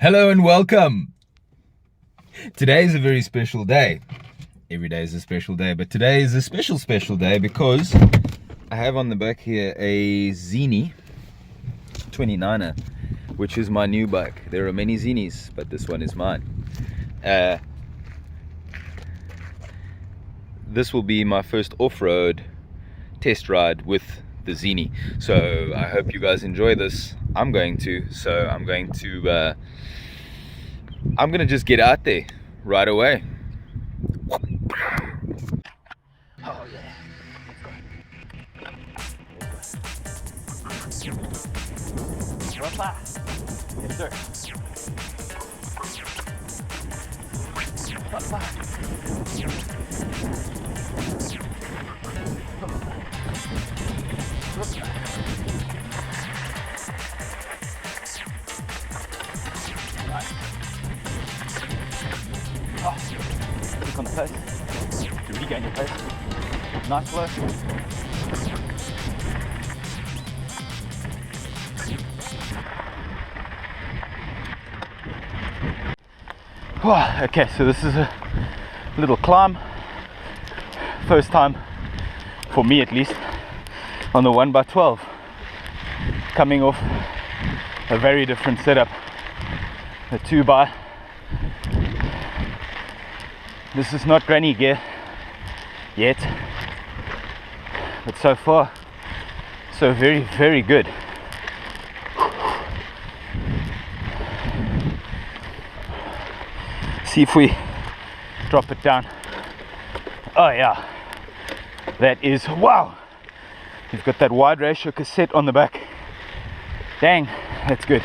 Hello and welcome. Today is a very special day. Every day is a special day, but today is a special day because I have on the back here a Zini 29er, which is my new bike. There are many Zinis, but this one is mine. This will be my first off-road test ride with the Zini. So I hope you guys enjoy this. I'm going to just get out there right away. Oh yeah. Let's go. Papa. Yes, sir. Papa. Oh, click on the pace to regain your pace. Nice work. Oh, okay, so this is a little climb. First time, for me at least, on the 1x12. Coming off a very different setup. The 2x. This is not granny gear yet, but so far, so very, very good. See if we drop it down. Oh yeah, that is, wow. You've got that wide ratio cassette on the back. Dang, that's good.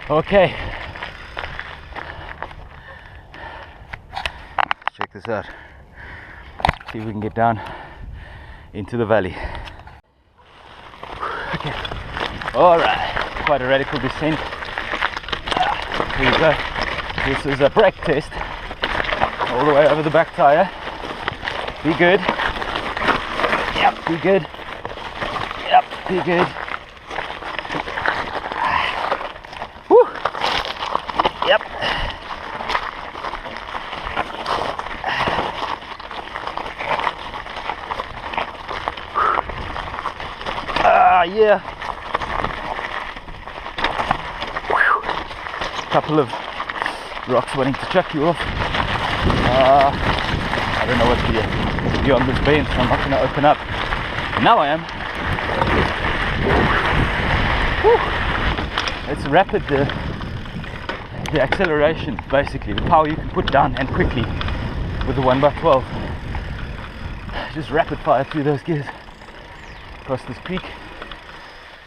Okay, let's check this out. See if we can get down into the valley. Okay, all right, quite a radical descent. Here we go. This is a brake test, all the way over the back tire. Be good. Yep, be good. Yep, be good. Yep. Yeah. Couple of rocks wanting to chuck you off. I don't know what to do on this bend, so I'm not going to open up. And now I am. Whew. It's rapid. The acceleration, basically, the power you can put down and quickly with the 1x12. Just rapid fire through those gears. Across this peak.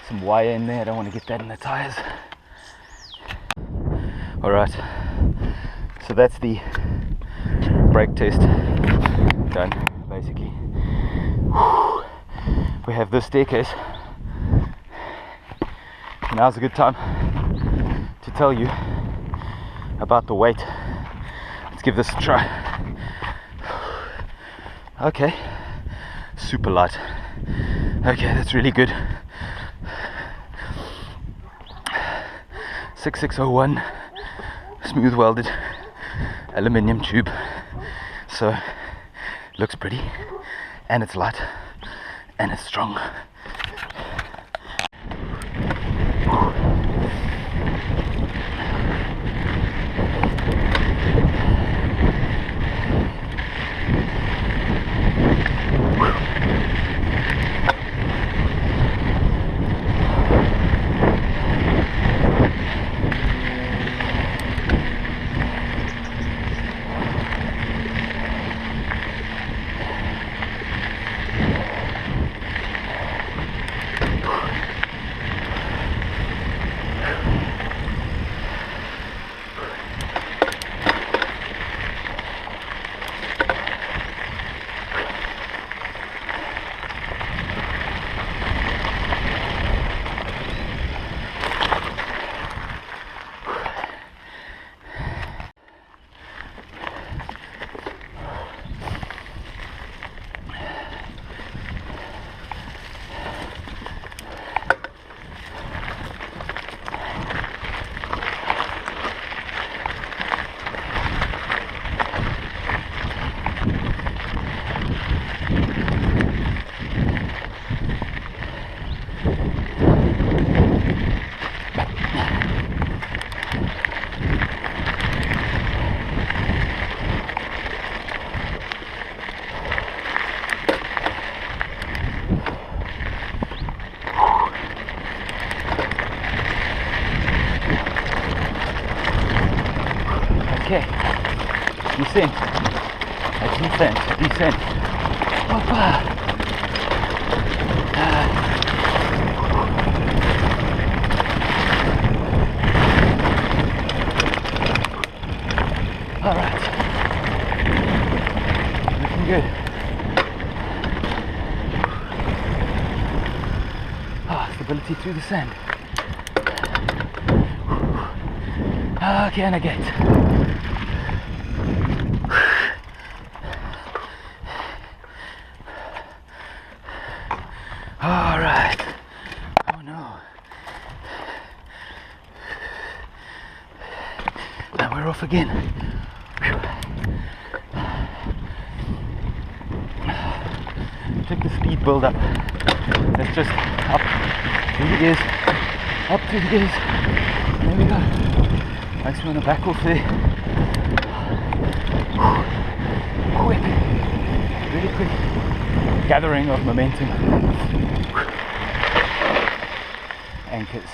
Some wire in there, I don't want to get that in the tires. Alright, so that's the brake test done, basically. We have this staircase now's a good time to tell you about the weight. Let's give this a try. Okay, super light. Okay, that's really good. 6601 smooth welded aluminium tube, so it looks pretty, and it's light, and it's strong. Okay, descent, descent. Hoppa. All right, looking good. Stability through the sand. Okay, and a gate. All right. Oh no. And we're off again. Check the speed build up. Let's just up through the gears. Up through the gears. There we go. Nice one on the back off there. Quick. Really quick. Gathering of momentum. Anchors.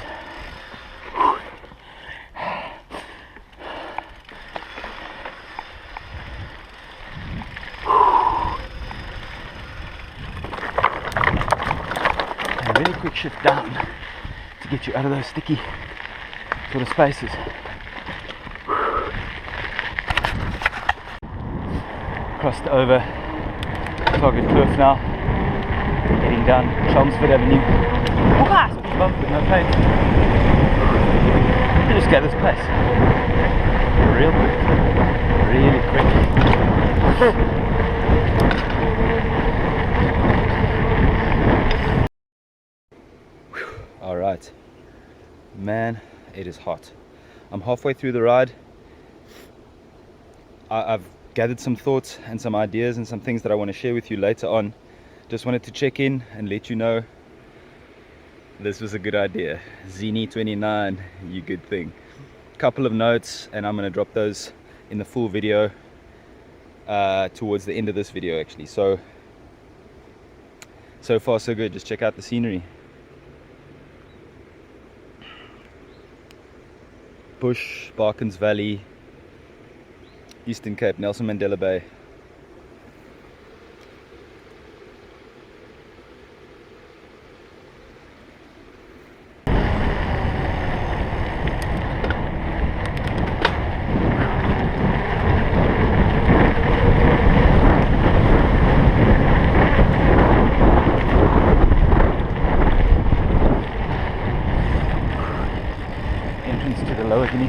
And a really quick shift down to get you out of those sticky sort of spaces. Crossed over Target Cliff now, heading down Chelmsford Avenue. Speed bump with no pain. You just get this place real quick, really quick. All right, man, it is hot. I'm halfway through the ride. I've gathered some thoughts and some ideas and some things that I want to share with you later on. Just wanted to check in and let you know this was a good idea. Zini 29, you good thing. Couple of notes, and I'm going to drop those in the full video towards the end of this video actually. So far so good. Just check out the scenery. Bush, Baakens Valley, Eastern Cape, Nelson Mandela Bay.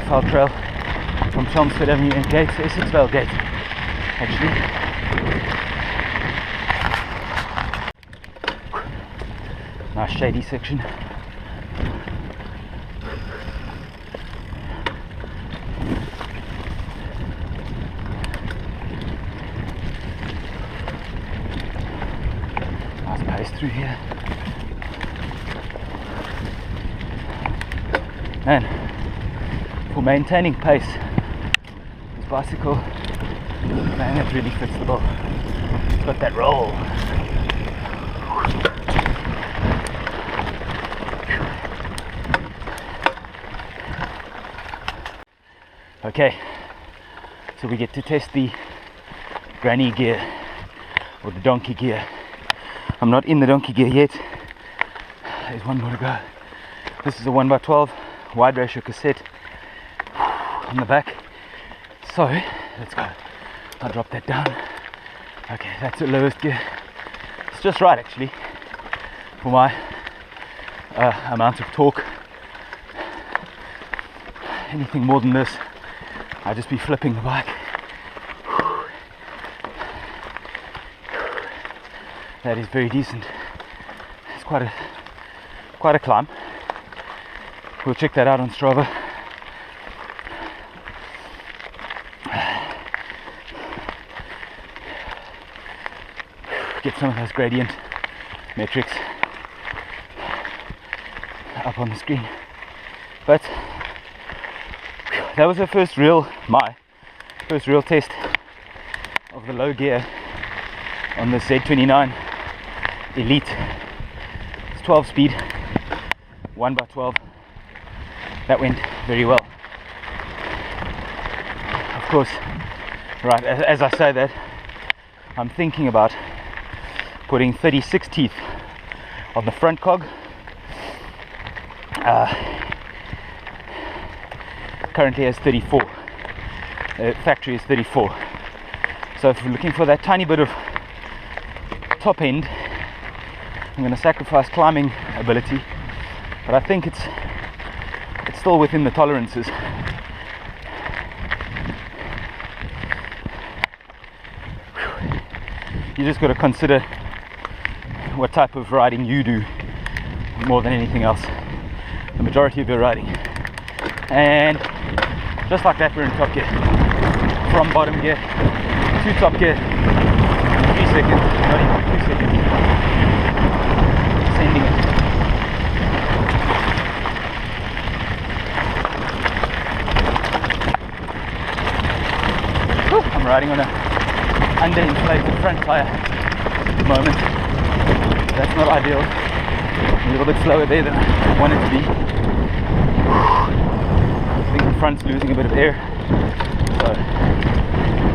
file trail from Chelmsford Avenue and Gate, Essex Vale Gate, actually. Nice shady section. Nice pace through here. Man, for maintaining pace, this bicycle, man, it really fits the bill. It's got that roll. Okay, so we get to test the granny gear, or the donkey gear. I'm not in the donkey gear yet. There's one more to go. This is a 1x12 wide ratio cassette on the back. So let's go. I'll drop that down. Okay, that's the lowest gear. It's just right actually for my amount of torque. Anything more than this, I'd just be flipping the bike. That is very decent. It's quite a climb. We'll check that out on Strava. Get some of those gradient metrics up on the screen. But that was my first real test of the low gear on the Z29 Elite. It's 12 speed, 1x12. That went very well. Of course, right, as I say that, I'm thinking about putting 36 teeth on the front cog. Currently has 34. Factory is 34. So if we're looking for that tiny bit of top end, I'm going to sacrifice climbing ability, but I think it's still within the tolerances. You just got to consider what type of riding you do more than anything else. The majority of your riding. And just like that, we're in top gear. From bottom gear to top gear in 3 seconds, not even 2 seconds. Sending it. Whew, I'm riding on a underinflated front tire at the moment. That's not ideal. A little bit slower there than I want it to be. I think the front's losing a bit of air. So,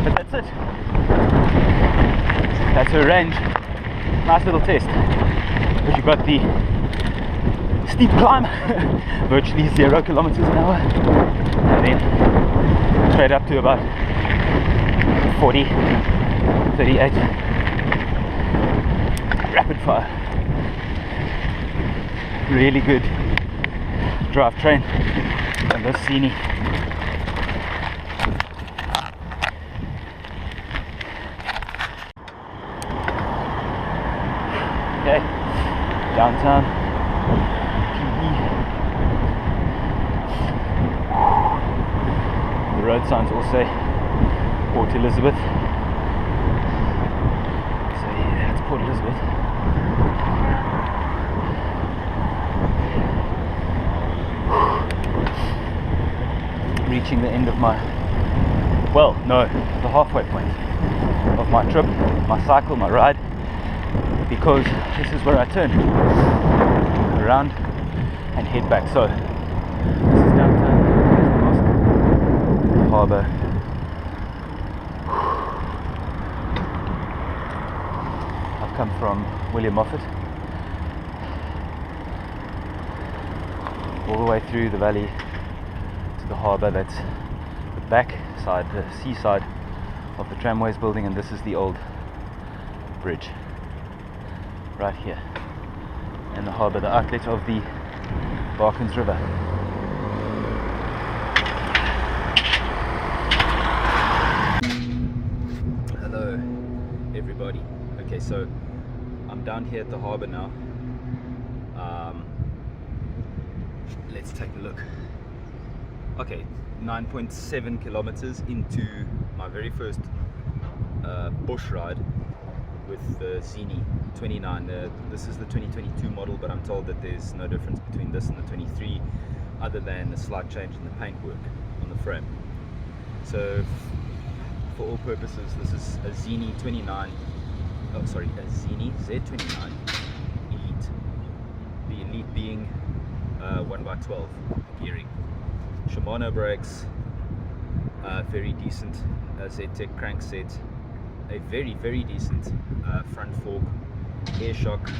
but that's it. That's her range. Nice little test. But you got the steep climb, virtually 0 kilometers an hour, and then straight up to about 40, 38. Rapid fire. Really good drivetrain on this Zini. Okay, downtown PE. The road signs all say Port Elizabeth. So yeah, that's Port Elizabeth. Reaching the end of the halfway point of my trip, my cycle, my ride, because this is where I turn around and head back. So this is downtown, the harbour. I've come from William Moffat all the way through the valley to the harbour. That's the back side, the seaside of the tramways building, and this is the old bridge right here, and the harbour, the outlet of the Baakens River. body. Okay, so I'm down here at the harbor now. Let's take a look. Okay, 9.7 kilometers into my very first bush ride with the Zini 29. This is the 2022 model, but I'm told that there's no difference between this and the 23 other than a slight change in the paintwork on the frame. So for all purposes, this is a Zini 29, oh sorry, a Zini Z29 Elite. The Elite being 1x12 gearing. Shimano brakes, very decent Z-Tech crankset, a very decent front fork, air shock,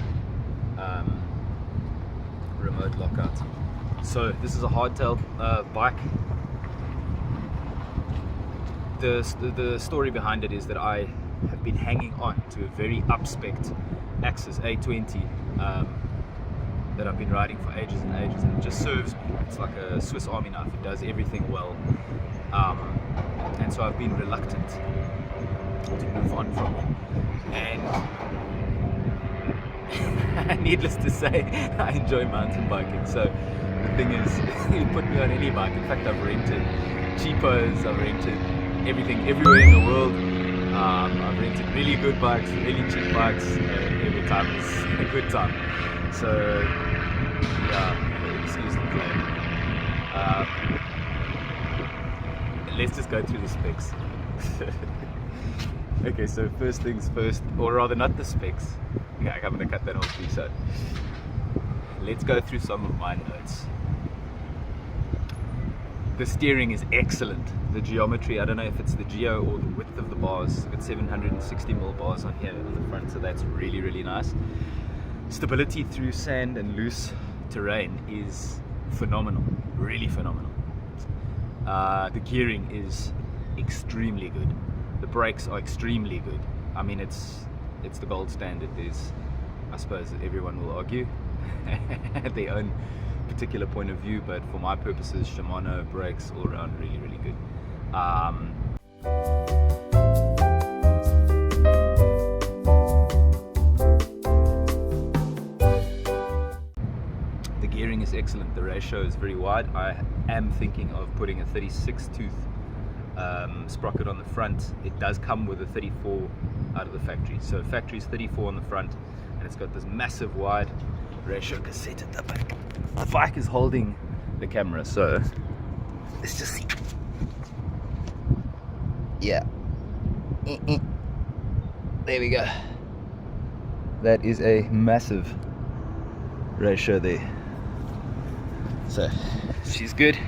remote lockout. So this is a hardtail bike. The story behind it is that I have been hanging on to a very up-spec'd Axis A20 that I've been riding for ages and ages, and it just serves me. It's like a Swiss Army knife. It does everything well, and so I've been reluctant to move on from it. And needless to say, I enjoy mountain biking. So the thing is, you put me on any bike. In fact, I've rented cheapos, I've rented everything everywhere in the world. I've rented really good bikes, really cheap bikes, and every time is a good time. So yeah, excuse the claim. Let's just go through the specs. Okay, so first things first, or rather not the specs. Yeah, I'm going to cut that whole piece out. Let's go through some of my notes. The steering is excellent. The geometry, I don't know if it's the geo or the width of the bars. I've got 760mm bars on here on the front, so that's really nice. Stability through sand and loose terrain is phenomenal, really phenomenal. The gearing is extremely good. The brakes are extremely good. I mean, it's the gold standard. There's, I suppose everyone will argue their own particular point of view, but for my purposes, Shimano brakes all around really good. The gearing is excellent. The ratio is very wide. I am thinking of putting a 36 tooth sprocket on the front. It does come with a 34 out of the factory. So factory is 34 on the front, and it's got this massive wide ratio cassette at the back. The bike is holding the camera, so let's just see. Yeah. There we go. That is a massive ratio there. So she's good.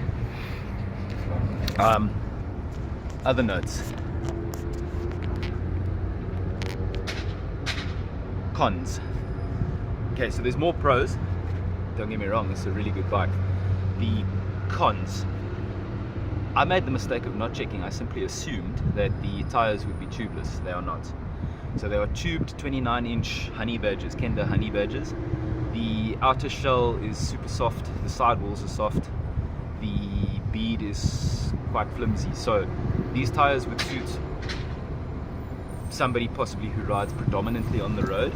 Other notes. Cons. Okay, so there's more pros. Don't get me wrong, it's a really good bike. The cons. I made the mistake of not checking. I simply assumed that the tires would be tubeless. They are not. So they are tubed 29-inch honey badgers, Kenda honey badgers. The outer shell is super soft. The sidewalls are soft. The bead is quite flimsy. So these tires would suit somebody possibly who rides predominantly on the road.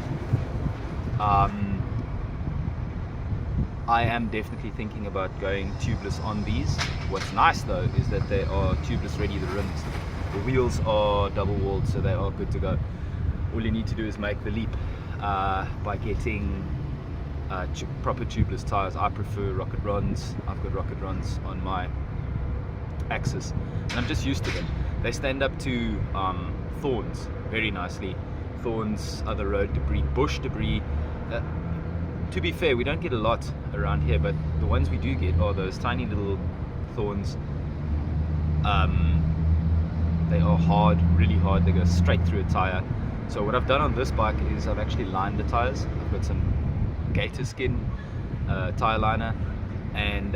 I am definitely thinking about going tubeless on these. What's nice though is that they are tubeless ready. The rims, the wheels are double walled, so they are good to go. All you need to do is make the leap by getting proper tubeless tires. I prefer rocket runs. I've got rocket runs on my Axis, and I'm just used to them. They stand up to thorns very nicely. Thorns, other road debris, bush debris. To be fair, we don't get a lot around here, but the ones we do get are those tiny little thorns. They are hard, really hard. They go straight through a tire. So what I've done on this bike is I've actually lined the tires. I've got some gator skin tire liner, and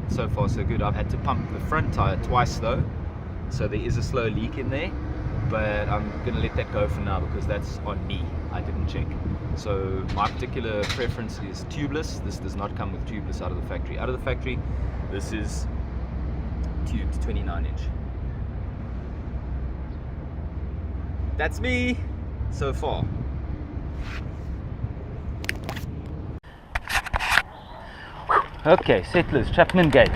so far so good. I've had to pump the front tire twice though, so there is a slow leak in there, but I'm gonna let that go for now because that's on me. I didn't check. So my particular preference is tubeless. This does not come with tubeless out of the factory. Out of the factory, this is tubed 29-inch. That's me. so far. Okay, settlers, Chapman Gate.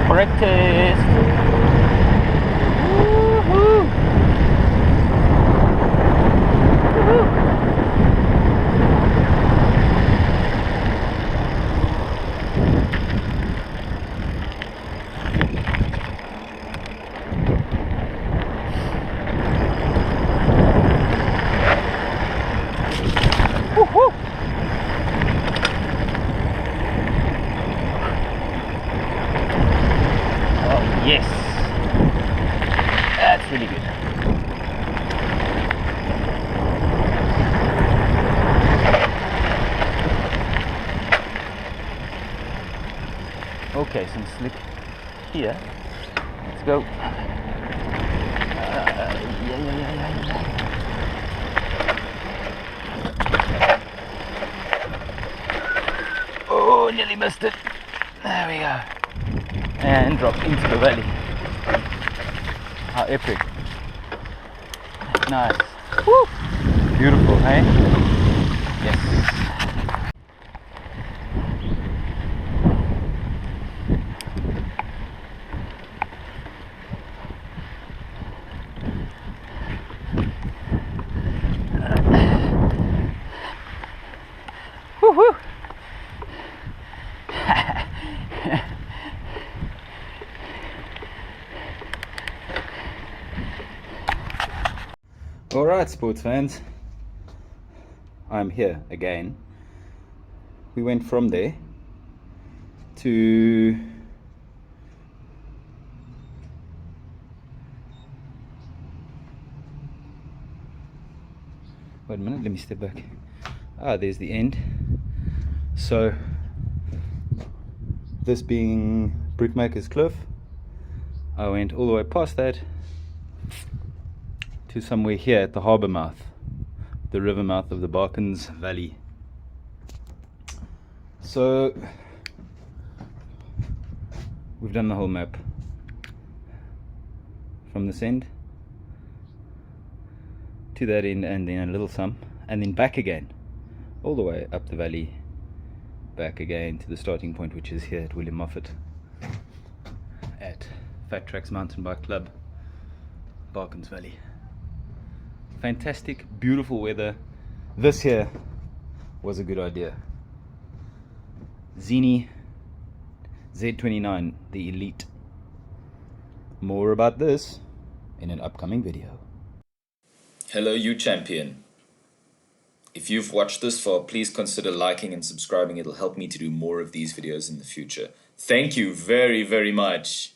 Practice. Woohoo! Woohoo! Woohoo! Oh yes, that's really good. Okay, some slick here. Let's go. Yeah. Oh, nearly missed it. There we go. And drop into the valley. How epic. Nice. Woo! Beautiful, hey? Yes. Woo-hoo! Alright, sports fans, I'm here again. We went from there to wait a minute, let me step back. There's the end. So this being Brickmaker's Cliff, I went all the way past that to somewhere here at the harbour mouth, the river mouth of the Baakens Valley. So we've done the whole map from this end to that end, and then a little some, and then back again all the way up the valley, back again to the starting point, which is here at William Moffat at Fat Tracks Mountain Bike Club, Baakens Valley. Fantastic, beautiful weather. This here was a good idea. Zini Z29, the Elite. More about this in an upcoming video. Hello, you champion. If you've watched this far, please consider liking and subscribing. It'll help me to do more of these videos in the future. Thank you very, very much.